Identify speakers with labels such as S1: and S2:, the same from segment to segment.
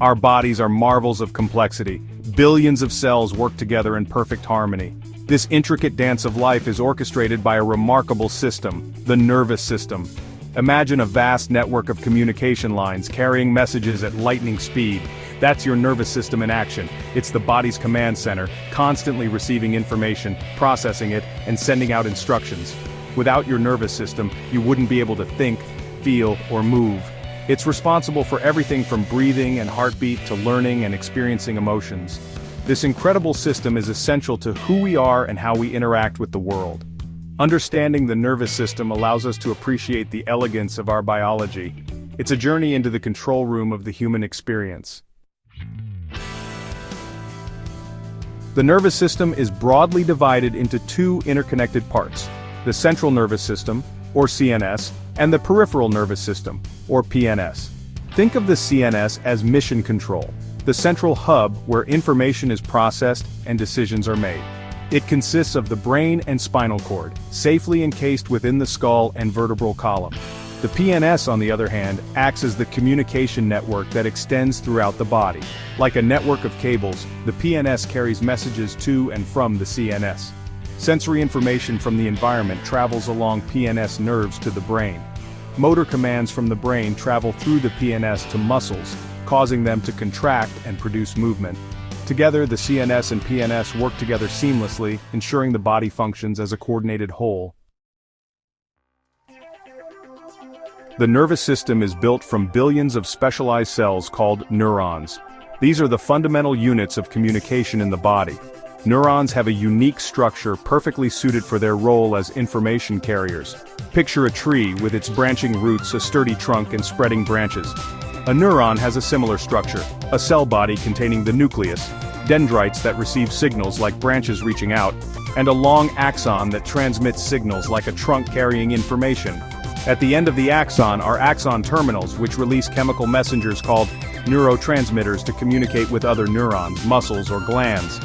S1: Our bodies are marvels of complexity. Billions of cells work together in perfect harmony. This intricate dance of life is orchestrated by a remarkable system, the nervous system. Imagine a vast network of communication lines carrying messages at lightning speed. That's your nervous system in action. It's the body's command center, constantly receiving information, processing it, and sending out instructions. Without your nervous system, you wouldn't be able to think, feel, or move. It's responsible for everything from breathing and heartbeat to learning and experiencing emotions. This incredible system is essential to who we are and how we interact with the world. Understanding the nervous system allows us to appreciate the elegance of our biology. It's a journey into the control room of the human experience. The nervous system is broadly divided into two interconnected parts: the central nervous system, or CNS, and the peripheral nervous system, or PNS. Think of the CNS as mission control, the central hub where information is processed and decisions are made. It consists of the brain and spinal cord, safely encased within the skull and vertebral column. The PNS, on the other hand, acts as the communication network that extends throughout the body. Like a network of cables, the PNS carries messages to and from the CNS. Sensory information from the environment travels along PNS nerves to the brain. Motor commands from the brain travel through the PNS to muscles, causing them to contract and produce movement. Together, the CNS and PNS work together seamlessly, ensuring the body functions as a coordinated whole. The nervous system is built from billions of specialized cells called neurons. These are the fundamental units of communication in the body. Neurons have a unique structure perfectly suited for their role as information carriers. Picture a tree with its branching roots, a sturdy trunk, and spreading branches. A neuron has a similar structure, a cell body containing the nucleus, dendrites that receive signals like branches reaching out, and a long axon that transmits signals like a trunk carrying information. At the end of the axon are axon terminals, which release chemical messengers called neurotransmitters to communicate with other neurons, muscles, or glands.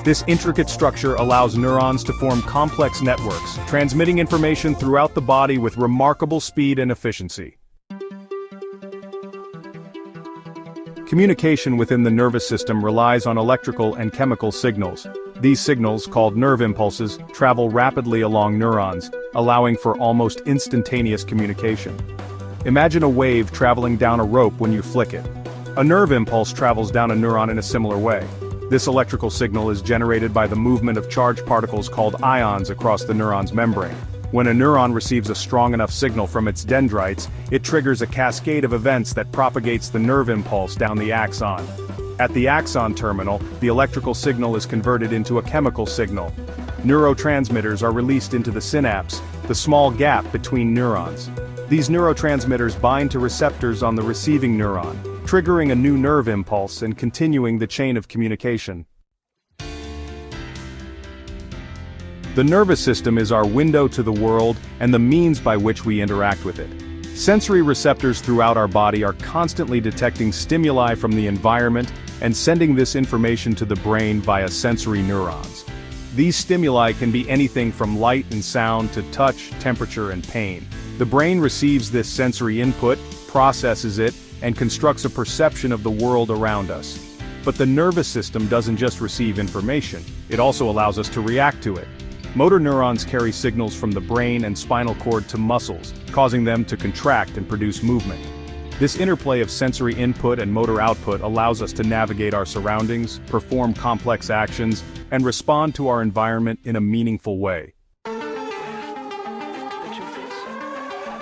S1: This intricate structure allows neurons to form complex networks, transmitting information throughout the body with remarkable speed and efficiency. Communication within the nervous system relies on electrical and chemical signals. These signals, called nerve impulses, travel rapidly along neurons, allowing for almost instantaneous communication. Imagine a wave traveling down a rope when you flick it. A nerve impulse travels down a neuron in a similar way. This electrical signal is generated by the movement of charged particles called ions across the neuron's membrane. When a neuron receives a strong enough signal from its dendrites, it triggers a cascade of events that propagates the nerve impulse down the axon. At the axon terminal, the electrical signal is converted into a chemical signal. Neurotransmitters are released into the synapse, the small gap between neurons. These neurotransmitters bind to receptors on the receiving neuron, triggering a new nerve impulse and continuing the chain of communication. The nervous system is our window to the world and the means by which we interact with it. Sensory receptors throughout our body are constantly detecting stimuli from the environment and sending this information to the brain via sensory neurons. These stimuli can be anything from light and sound to touch, temperature, and pain. The brain receives this sensory input, processes it, and constructs a perception of the world around us. But the nervous system doesn't just receive information, it also allows us to react to it. Motor neurons carry signals from the brain and spinal cord to muscles, causing them to contract and produce movement. This interplay of sensory input and motor output allows us to navigate our surroundings, perform complex actions, and respond to our environment in a meaningful way.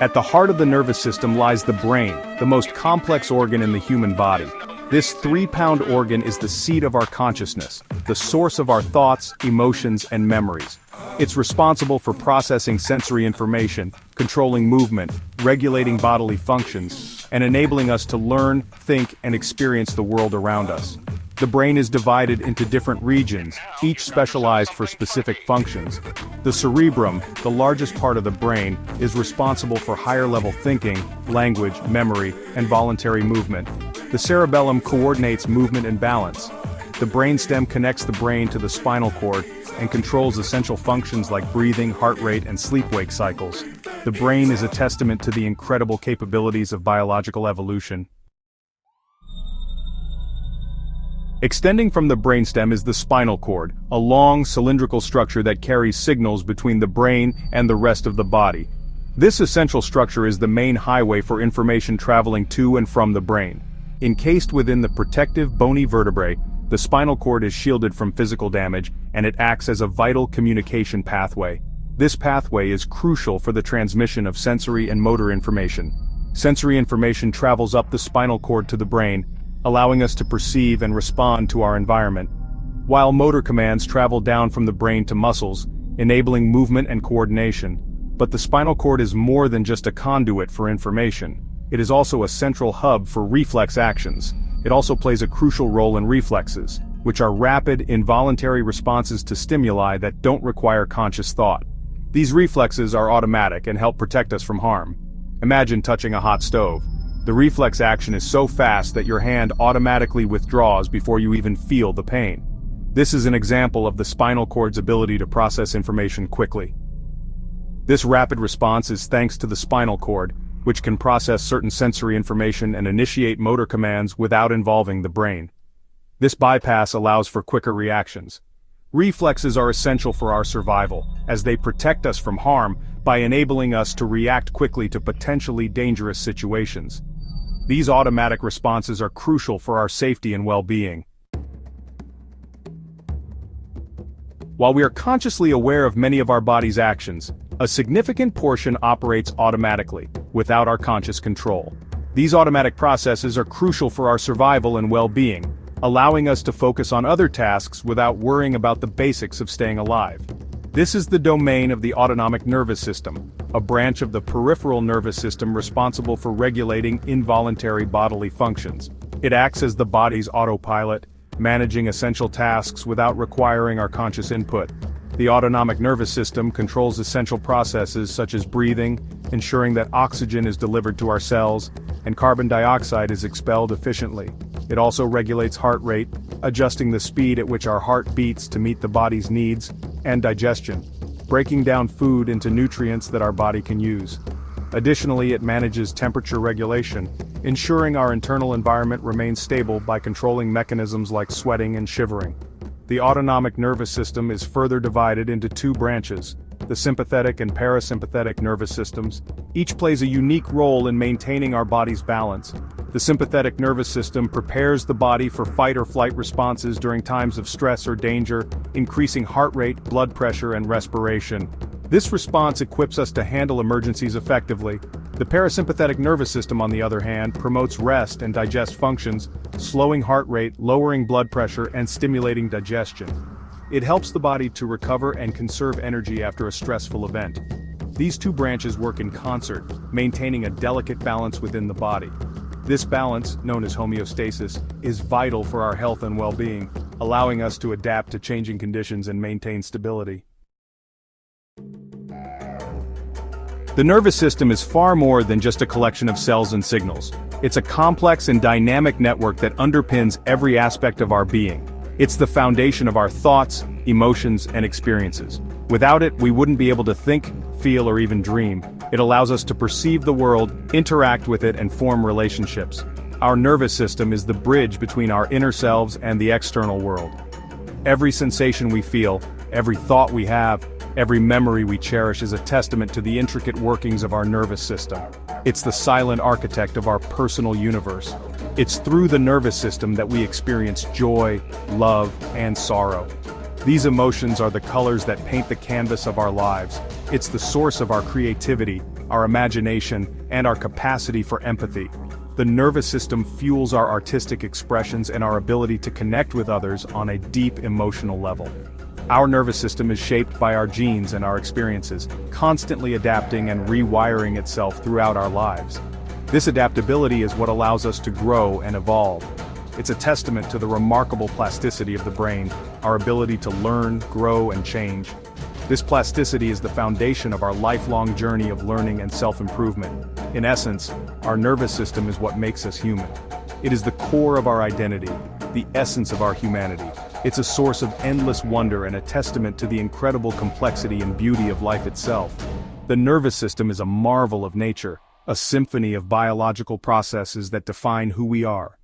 S1: At the heart of the nervous system lies the brain, the most complex organ in the human body. This 3-pound organ is the seat of our consciousness, the source of our thoughts, emotions, and memories. It's responsible for processing sensory information, controlling movement, regulating bodily functions, and enabling us to learn, think, and experience the world around us. The brain is divided into different regions, each specialized for specific functions. The cerebrum, the largest part of the brain, is responsible for higher-level thinking, language, memory, and voluntary movement. The cerebellum coordinates movement and balance. The brainstem connects the brain to the spinal cord and controls essential functions like breathing, heart rate, and sleep-wake cycles. The brain is a testament to the incredible capabilities of biological evolution. Extending from the brainstem is the spinal cord, a long, cylindrical structure that carries signals between the brain and the rest of the body. This essential structure is the main highway for information traveling to and from the brain. Encased within the protective, bony vertebrae, the spinal cord is shielded from physical damage, and it acts as a vital communication pathway. This pathway is crucial for the transmission of sensory and motor information. Sensory information travels up the spinal cord to the brain, allowing us to perceive and respond to our environment, while motor commands travel down from the brain to muscles, enabling movement and coordination. But the spinal cord is more than just a conduit for information. It is also a central hub for reflex actions. It also plays a crucial role in reflexes, which are rapid, involuntary responses to stimuli that don't require conscious thought. These reflexes are automatic and help protect us from harm. Imagine touching a hot stove. The reflex action is so fast that your hand automatically withdraws before you even feel the pain. This is an example of the spinal cord's ability to process information quickly. This rapid response is thanks to the spinal cord, which can process certain sensory information and initiate motor commands without involving the brain. This bypass allows for quicker reactions. Reflexes are essential for our survival, as they protect us from harm by enabling us to react quickly to potentially dangerous situations. These automatic responses are crucial for our safety and well-being. While we are consciously aware of many of our body's actions, a significant portion operates automatically, without our conscious control. These automatic processes are crucial for our survival and well-being, allowing us to focus on other tasks without worrying about the basics of staying alive. This is the domain of the autonomic nervous system, a branch of the peripheral nervous system responsible for regulating involuntary bodily functions. It acts as the body's autopilot, managing essential tasks without requiring our conscious input. The autonomic nervous system controls essential processes such as breathing, ensuring that oxygen is delivered to our cells, and carbon dioxide is expelled efficiently. It also regulates heart rate, adjusting the speed at which our heart beats to meet the body's needs, and digestion, breaking down food into nutrients that our body can use. Additionally, it manages temperature regulation, ensuring our internal environment remains stable by controlling mechanisms like sweating and shivering. The autonomic nervous system is further divided into two branches, the sympathetic and parasympathetic nervous systems. Each plays a unique role in maintaining our body's balance. The sympathetic nervous system prepares the body for fight or flight responses during times of stress or danger, increasing heart rate, blood pressure, and respiration. This response equips us to handle emergencies effectively. The parasympathetic nervous system, on the other hand, promotes rest and digest functions, slowing heart rate, lowering blood pressure, and stimulating digestion. It helps the body to recover and conserve energy after a stressful event. These two branches work in concert, maintaining a delicate balance within the body. This balance, known as homeostasis, is vital for our health and well-being, allowing us to adapt to changing conditions and maintain stability. The nervous system is far more than just a collection of cells and signals. It's a complex and dynamic network that underpins every aspect of our being. It's the foundation of our thoughts, emotions, and experiences. Without it, we wouldn't be able to think, feel, or even dream. It allows us to perceive the world, interact with it, and form relationships. Our nervous system is the bridge between our inner selves and the external world. Every sensation we feel, every thought we have, every memory we cherish is a testament to the intricate workings of our nervous system. It's the silent architect of our personal universe. It's through the nervous system that we experience joy, love, and sorrow. These emotions are the colors that paint the canvas of our lives. It's the source of our creativity, our imagination, and our capacity for empathy. The nervous system fuels our artistic expressions and our ability to connect with others on a deep emotional level. Our nervous system is shaped by our genes and our experiences, constantly adapting and rewiring itself throughout our lives. This adaptability is what allows us to grow and evolve. It's a testament to the remarkable plasticity of the brain, our ability to learn, grow, and change. This plasticity is the foundation of our lifelong journey of learning and self-improvement. In essence, our nervous system is what makes us human. It is the core of our identity, the essence of our humanity. It's a source of endless wonder and a testament to the incredible complexity and beauty of life itself. The nervous system is a marvel of nature, a symphony of biological processes that define who we are.